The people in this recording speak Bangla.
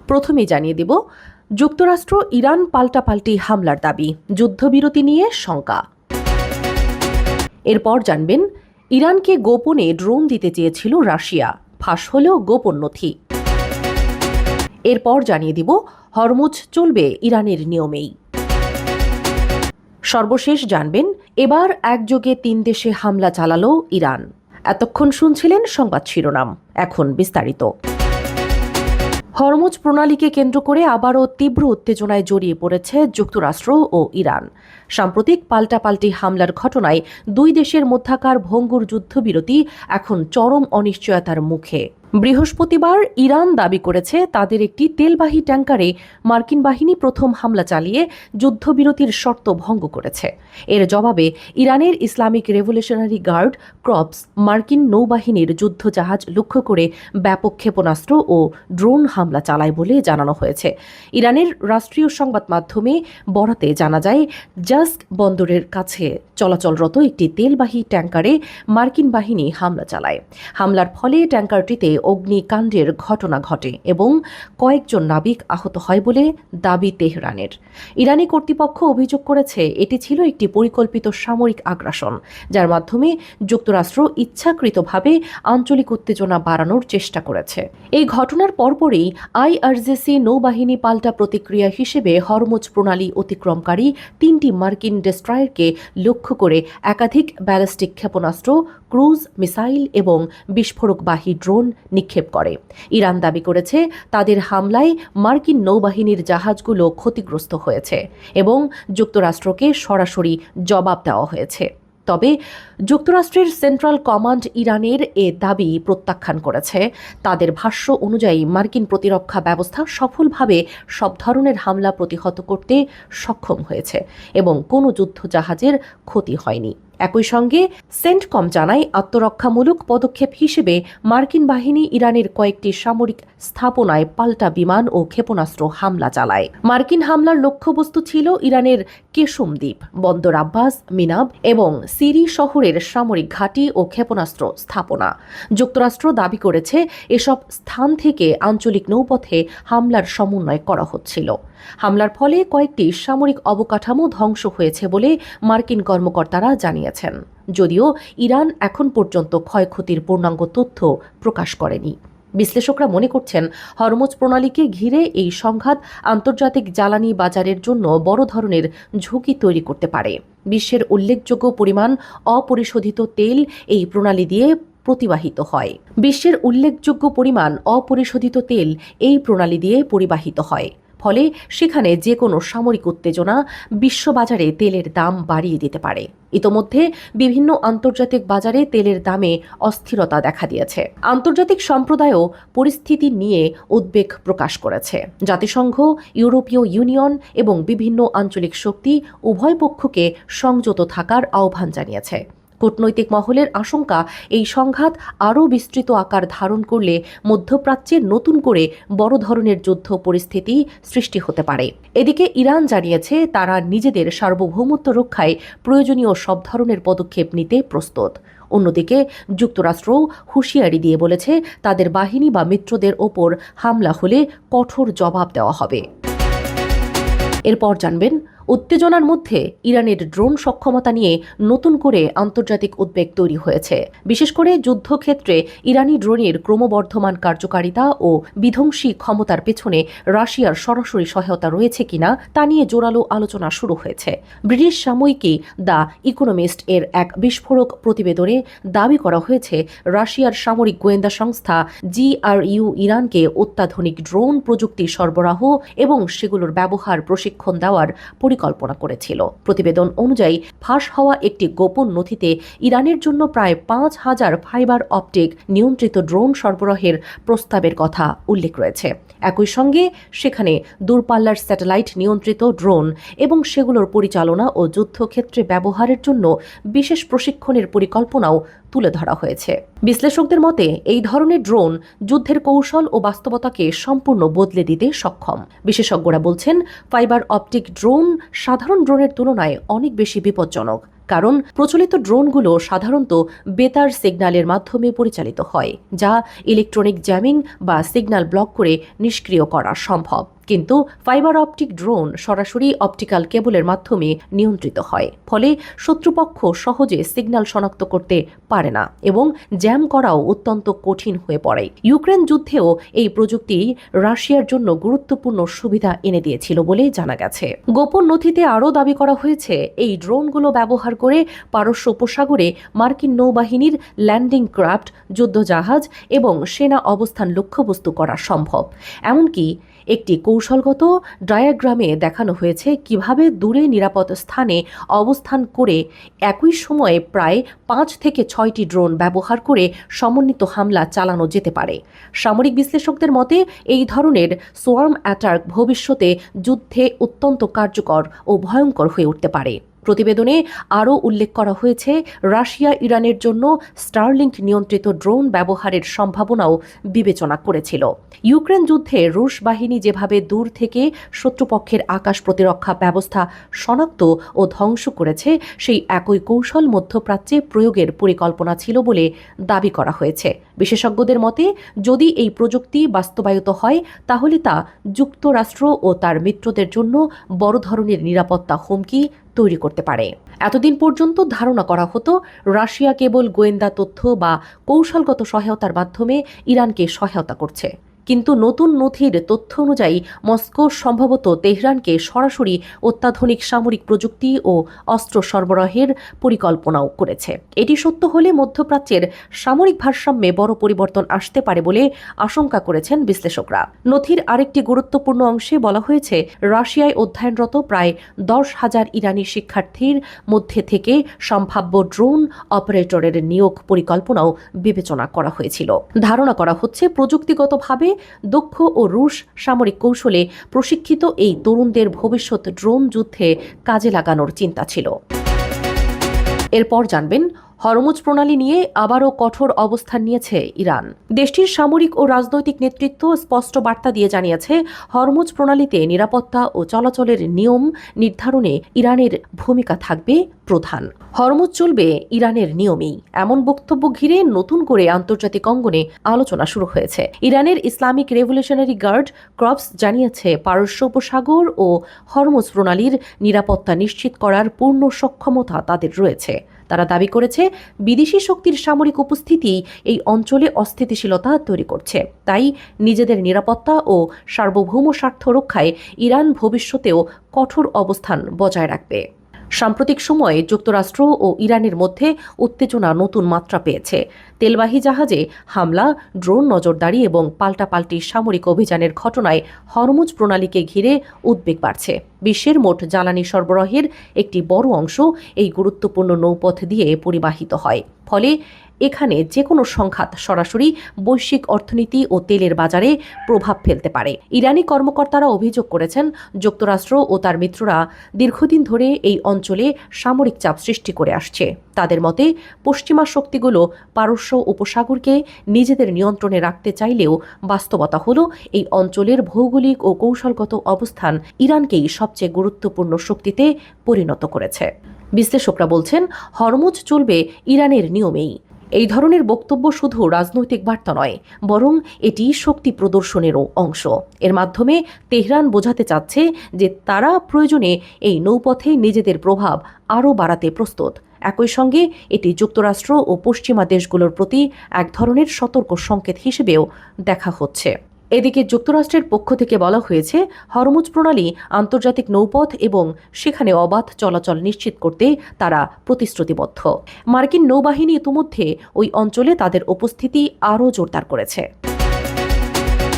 প্রথমেই জানিয়ে দেব, যুক্তরাষ্ট্র ইরান পাল্টাপাল্টি হামলার দাবি, যুদ্ধবিরতি নিয়ে শঙ্কা। এরপর জানবেন, ইরানকে গোপনে ড্রোন দিতে চেয়েছিল রাশিয়া, ফাঁস হলেও গোপন নথি। এরপর জানিয়ে দিব, হরমুজ চলবে ইরানের নিয়মেই। সর্বশেষ জানবেন, এবার একযোগে 3 দেশে হামলা চালালো ইরান। এতক্ষণ শুনছিলেন সংবাদ শিরোনাম, এখন বিস্তারিত। হরমুজ প্রণালীকে কেন্দ্র করে আবারও তীব্র উত্তেজনায় জড়িয়ে পড়েছে যুক্তরাষ্ট্র ও ইরান। সাম্প্রতিক পাল্টাপাল্টি হামলার ঘটনায় দুই দেশের মধ্যকার ভঙ্গুর যুদ্ধবিরতি এখন চরম অনিশ্চয়তার মুখে। বৃহস্পতিবার ইরান দাবি করেছে তাদের একটি তেলবাহী ট্যাঙ্কারে মার্কিন বাহিনী প্রথম হামলা চালিয়ে যুদ্ধবিরতির শর্ত ভঙ্গ করেছে। এর জবাবে ইরানের ইসলামিক রেভলিউশনারি গার্ড ক্রপস মার্কিন নৌবাহিনীর যুদ্ধজাহাজ লক্ষ্য করে ব্যাপক ক্ষেপণাস্ত্র ও ড্রোন হামলা চালায় বলে জানানো হয়েছে। ইরানের রাষ্ট্রীয় সংবাদ মাধ্যমে বরাতে জানা যায়, জাস্ক বন্দরের কাছে চলাচলরত একটি তেলবাহী ট্যাঙ্কারে মার্কিন বাহিনী হামলা চালায়। হামলার ফলে ট্যাঙ্কারটিতে অগ্নিকাণ্ডের ঘটনা ঘটে এবং কয়েকজন নাবিক আহত হয় বলে দাবি তেহরানের। ইরানি কর্তৃপক্ষ অভিযোগ করেছে এটি ছিল একটি পরিকল্পিত সামরিক আগ্রাসন, যার মাধ্যমে যুক্তরাষ্ট্র ইচ্ছাকৃতভাবে আঞ্চলিক উত্তেজনা বাড়ানোর চেষ্টা করেছে। এই ঘটনার পরপরই আইআরজিসি নৌবাহিনী পাল্টা প্রতিক্রিয়া হিসেবে হরমুজ প্রণালী অতিক্রমকারী 3টি মার্কিন ডেস্ট্রয়ারকে লক্ষ্য করে একাধিক ব্যালিস্টিক ক্ষেপণাস্ত্র, ক্রুজ মিসাইল এবং বিস্ফোরকবাহী ড্রোন নিক্ষেপ করে। ইরান দাবি করেছে তাদের হামলায় মার্কিন নৌবাহিনীর জাহাজগুলো ক্ষতিগ্রস্ত হয়েছে এবং যুক্তরাষ্ট্রকে সরাসরি জবাব দেওয়া হয়েছে। তবে যুক্তরাষ্ট্রের সেন্ট্রাল কমান্ড ইরানের এ দাবি প্রত্যাখ্যান করেছে। তাদের ভাষ্য অনুযায়ী মার্কিন প্রতিরক্ষা ব্যবস্থা সফলভাবে সব ধরনের হামলা প্রতিহত করতে সক্ষম হয়েছে এবং কোনো যুদ্ধজাহাজের ক্ষতি হয়নি। একই সঙ্গে সেন্টকম জানায়, আত্মরক্ষামূলক পদক্ষেপ হিসেবে মার্কিন বাহিনী ইরানের কয়েকটি সামরিক স্থাপনায় পাল্টা বিমান ও ক্ষেপণাস্ত্র হামলা চালায়। মার্কিন হামলার লক্ষ্যবস্তু ছিল ইরানের কেশম দ্বীপ, বন্দর আব্বাস, মিনাব এবং সিরি শহরের সামরিক ঘাঁটি ও ক্ষেপণাস্ত্র স্থাপনা। যুক্তরাষ্ট্র দাবি করেছে এসব স্থান থেকে আঞ্চলিক নৌপথে হামলার সমন্বয় করা হচ্ছিল। হামলার ফলে কয়েকটি সামরিক অবকাঠামো ধ্বংস হয়েছে বলে মার্কিন কর্মকর্তারা জানিয়েছেন, যদিও ইরান এখন পর্যন্ত ক্ষয়ক্ষতির পূর্ণাঙ্গ তথ্য প্রকাশ করেনি। বিশ্লেষকরা মনে করছেন, হরমুজ প্রণালীকে ঘিরে এই সংঘাত আন্তর্জাতিক জ্বালানি বাজারের জন্য বড় ধরনের ঝুঁকি তৈরি করতে পারে। বিশ্বের উল্লেখযোগ্য পরিমাণ অপরিশোধিত তেল এই প্রণালী দিয়ে প্রতিবাহিত হয়। বিশ্বের উল্লেখযোগ্য পরিমাণ অপরিশোধিত তেল এই প্রণালী দিয়ে পরিবাহিত হয়। ফলে সেখানে যে কোনো সামরিক উত্তেজনা বিশ্ববাজারে তেলের দাম বাড়িয়ে দিতে পারে। ইতোমধ্যে বিভিন্ন আন্তর্জাতিক বাজারে তেলের দামে অস্থিরতা দেখা দিয়েছে। আন্তর্জাতিক সম্প্রদায়ও পরিস্থিতি নিয়ে উদ্বেগ প্রকাশ করেছে। জাতিসংঘ, ইউরোপীয় ইউনিয়ন এবং বিভিন্ন আঞ্চলিক শক্তি উভয় পক্ষকে সংযত থাকার আহ্বান জানিয়েছে। কূটনৈতিক মহলের আশঙ্কা, এই সংঘাত আরও বিস্তৃত আকার ধারণ করলে মধ্যপ্রাচ্যে নতুন করে বড় ধরনের যুদ্ধ পরিস্থিতি সৃষ্টি হতে পারে। এদিকে ইরান জানিয়েছে তারা নিজেদের সার্বভৌমত্ব রক্ষায় প্রয়োজনীয় সব ধরনের পদক্ষেপ নিতে প্রস্তুত। অন্যদিকে যুক্তরাষ্ট্রও হুঁশিয়ারি দিয়ে বলেছে তাদের বাহিনী বা মিত্রদের ওপর হামলা হলে কঠোর জবাব দেওয়া হবে। এরপর জানবেন, উত্তেজনার মধ্যে ইরানের ড্রোন সক্ষমতা নিয়ে নতুন করে আন্তর্জাতিক উদ্বেগ তৈরি হয়েছে। বিশেষ করে যুদ্ধক্ষেত্রে ইরানি ড্রোনের ক্রমবর্ধমান কার্যকারিতা ও বিধ্বংসী ক্ষমতার পেছনে রাশিয়ার সরাসরি সহায়তা রয়েছে কিনা তা নিয়ে জোরালো আলোচনা শুরু হয়েছে। ব্রিটিশ সাময়িকী দ্য ইকোনমিস্ট এর এক বিস্ফোরক প্রতিবেদনে দাবি করা হয়েছে, রাশিয়ার সামরিক গোয়েন্দা সংস্থা GRU ইরানকে অত্যাধুনিক ড্রোন প্রযুক্তি সরবরাহ এবং সেগুলোর ব্যবহার প্রশিক্ষণ দেওয়ার পরিকল্পনা করেছিল। প্রতিবেদন অনুযায়ী ফাঁস হওয়া একটি গোপন নথিতে ইরানের জন্য প্রায় 5,000 ফাইবার অপটিক নিয়ন্ত্রিত ড্রোন সরবরাহের প্রস্তাবের কথা উল্লেখ রয়েছে। একই সঙ্গে সেখানে দূরপাল্লার স্যাটেলাইট নিয়ন্ত্রিত ড্রোন এবং সেগুলোর পরিচালনা ও যুদ্ধক্ষেত্রে ব্যবহারের জন্য বিশেষ প্রশিক্ষণের পরিকল্পনাও তুলে ধরা হয়েছে। বিশ্লেষকদের মতে এই ধরনের ড্রোন যুদ্ধের কৌশল ও বাস্তবতাকে সম্পূর্ণ বদলে দিতে সক্ষম। বিশেষজ্ঞরা বলছেন, ফাইবার অপটিক ড্রোন সাধারণ ড্রোনের তুলনায় অনেক বেশি বিপজ্জনক। কারণ প্রচলিত ড্রোনগুলো সাধারণত বেতার সিগন্যালের মাধ্যমে পরিচালিত হয়, যা ইলেকট্রনিক জ্যামিং বা সিগন্যাল ব্লক করে নিষ্ক্রিয় করা সম্ভব। কিন্তু ফাইবার অপটিক ড্রোন সরাসরি অপটিক্যাল কেবলের মাধ্যমে নিয়ন্ত্রিত হয়, ফলে শত্রুপক্ষ সহজে সিগন্যাল শনাক্ত করতে পারে না এবং জ্যাম করাও অত্যন্ত কঠিন হয়ে পড়ে। ইউক্রেন যুদ্ধেও এই প্রযুক্তি রাশিয়ার জন্য গুরুত্বপূর্ণ সুবিধা এনে দিয়েছিল বলে জানা গেছে। গোপন নথিতে আরও দাবি করা হয়েছে, এই ড্রোনগুলো ব্যবহার করে পারস্য উপসাগরে মার্কিন নৌবাহিনীর ল্যান্ডিং ক্রাফট, যুদ্ধজাহাজ এবং সেনা অবস্থান লক্ষ্যবস্তু করা সম্ভব। এমনকি একটি কৌশলগত ডায়াগ্রামে দেখানো হয়েছে কিভাবে দূরে নিরাপদ স্থানে অবস্থান করে একই সময়ে প্রায় 5 থেকে 6টি ড্রোন ব্যবহার করে সমন্বিত হামলা চালানো যেতে পারে। সামরিক বিশ্লেষকদের মতে এই ধরনের সোয়ার্ম অ্যাটাক ভবিষ্যতে যুদ্ধে অত্যন্ত কার্যকর ও ভয়ঙ্কর হয়ে উঠতে পারে। প্রতিবেদনে আরও উল্লেখ করা হয়েছে, রাশিয়া ইরানের জন্য স্টারলিংক নিয়ন্ত্রিত ড্রোন ব্যবহারের সম্ভাবনাও বিবেচনা করেছিল। ইউক্রেন যুদ্ধে রুশ বাহিনী যেভাবে দূর থেকে শত্রুপক্ষের আকাশ প্রতিরক্ষা ব্যবস্থা শনাক্ত ও ধ্বংস করেছে, সেই একই কৌশল মধ্যপ্রাচ্যে প্রয়োগের পরিকল্পনা ছিল বলে দাবি করা হয়েছে। বিশেষজ্ঞদের মতে, যদি এই প্রযুক্তি বাস্তবায়িত হয় তাহলে তা যুক্তরাষ্ট্র ও তার মিত্রদের জন্য বড় ধরনের নিরাপত্তা হুমকি তৈরি করতে পারে। এতদিন পর্যন্ত ধারণা করা হতো রাশিয়া কেবল গোয়েন্দা তথ্য বা কৌশলগত সহায়তার মাধ্যমে ইরানকে সহায়তা করছে, কিন্তু নতুন নথির তথ্য অনুযায়ী মস্কো সম্ভবত তেহরানকে সরাসরি অত্যাধুনিক সামরিক প্রযুক্তি ও অস্ত্র সরবরাহের পরিকল্পনাও করেছে। এটি সত্য হলে মধ্যপ্রাচ্যের সামরিক ভারসাম্যে বড় পরিবর্তন আসতে পারে বলে আশঙ্কা করেছেন বিশ্লেষকরা। নথির আরেকটি গুরুত্বপূর্ণ অংশে বলা হয়েছে, রাশিয়ায় অধ্যয়নরত প্রায় 10,000 ইরানি শিক্ষার্থীর মধ্যে থেকে সম্ভাব্য ড্রোন অপারেটরের নিয়োগ পরিকল্পনাও বিবেচনা করা হয়েছিল। ধারণা করা হচ্ছে প্রযুক্তিগতভাবে দক্ষ ও রুশ সামরিক কৌশলে প্রশিক্ষিত এই তরুণদের ভবিষ্যৎ ড্রোন যুদ্ধে কাজে লাগানোর চিন্তা ছিল। এরপর জানবেন, হরমুজ প্রণালী নিয়ে আবারও কঠোর অবস্থান নিয়েছে ইরান। দেশটির সামরিক ও রাজনৈতিক নেতৃত্ব স্পষ্ট বার্তা দিয়ে জানিয়েছে, হরমুজ প্রণালীতে নিরাপত্তা ও চলাচলের নিয়ম নির্ধারণে ইরানের ভূমিকা থাকবে প্রধান। হরমুজ চলবে ইরানের নিয়মেই, এমন বক্তব্য ঘিরে নতুন করে আন্তর্জাতিক অঙ্গনে আলোচনা শুরু হয়েছে। ইরানের ইসলামিক রেভলিউশনারি গার্ড ক্রপস জানিয়েছে, পারস্য উপসাগর ও হরমুজ প্রণালীর নিরাপত্তা নিশ্চিত করার পূর্ণ সক্ষমতা তাদের রয়েছে। তারা দাবি করেছে, বিদেশি শক্তির সামরিক উপস্থিতি এই অঞ্চলে অস্থিতিশীলতা তৈরি করছে। তাই নিজেদের নিরাপত্তা ও সার্বভৌম স্বার্থ রক্ষায় ইরান ভবিষ্যতেও কঠোর অবস্থান বজায় রাখবে। সাম্প্রতিক সময়ে যুক্তরাষ্ট্র ও ইরানের মধ্যে উত্তেজনা নতুন মাত্রা পেয়েছে। তেলবাহী জাহাজে হামলা, ড্রোন নজরদারি এবং পাল্টাপাল্টি সামরিক অভিযানের ঘটনায় হরমুজ প্রণালীকে ঘিরে উদ্বেগ বাড়ছে। বিশ্বের মোট জ্বালানি সরবরাহের একটি বড় অংশ এই গুরুত্বপূর্ণ নৌপথ দিয়ে পরিবাহিত হয়। ফলে এখানে যে কোনো সংঘাত সরাসরি বৈশ্বিক অর্থনীতি ও তেলের বাজারে প্রভাব ফেলতে পারে। ইরানি কর্মকর্তারা অভিযোগ করেছেন, যুক্তরাষ্ট্র ও তার মিত্ররা দীর্ঘদিন ধরে এই অঞ্চলে সামরিক চাপ সৃষ্টি করে আসছে। তাদের মতে, পশ্চিমা শক্তিগুলো পারস্য উপসাগরকে নিজেদের নিয়ন্ত্রণে রাখতে চাইলেও বাস্তবতা হলো এই অঞ্চলের ভৌগোলিক ও কৌশলগত অবস্থান ইরানকেই সবচেয়ে গুরুত্বপূর্ণ শক্তিতে পরিণত করেছে। বিশ্লেষকরা বলছেন, হরমুজ চলবে ইরানের নিয়মেই। এই ধরনের বক্তব্য শুধু রাজনৈতিক বার্তা নয়, বরং এটি শক্তি প্রদর্শনেরও অংশ। এর মাধ্যমে তেহরান বোঝাতে চাচ্ছে যে তারা প্রয়োজনে এই নৌপথে নিজেদের প্রভাব আরও বাড়াতে প্রস্তুত। একই সঙ্গে এটি যুক্তরাষ্ট্র ও পশ্চিমা দেশগুলোর প্রতি এক ধরনের সতর্ক সংকেত হিসেবেও দেখা হচ্ছে। এদিকে যুক্তরাষ্ট্রের পক্ষ থেকে বলা হয়েছে, হরমুজ প্রণালী আন্তর্জাতিক নৌপথ এবং সেখানে অবাধ চলাচল নিশ্চিত করতে তারা প্রতিশ্রুতিবদ্ধ। মার্কিন নৌবাহিনী ইতিমধ্যে ওই অঞ্চলে তাদের উপস্থিতি আরও জোরদার করেছে।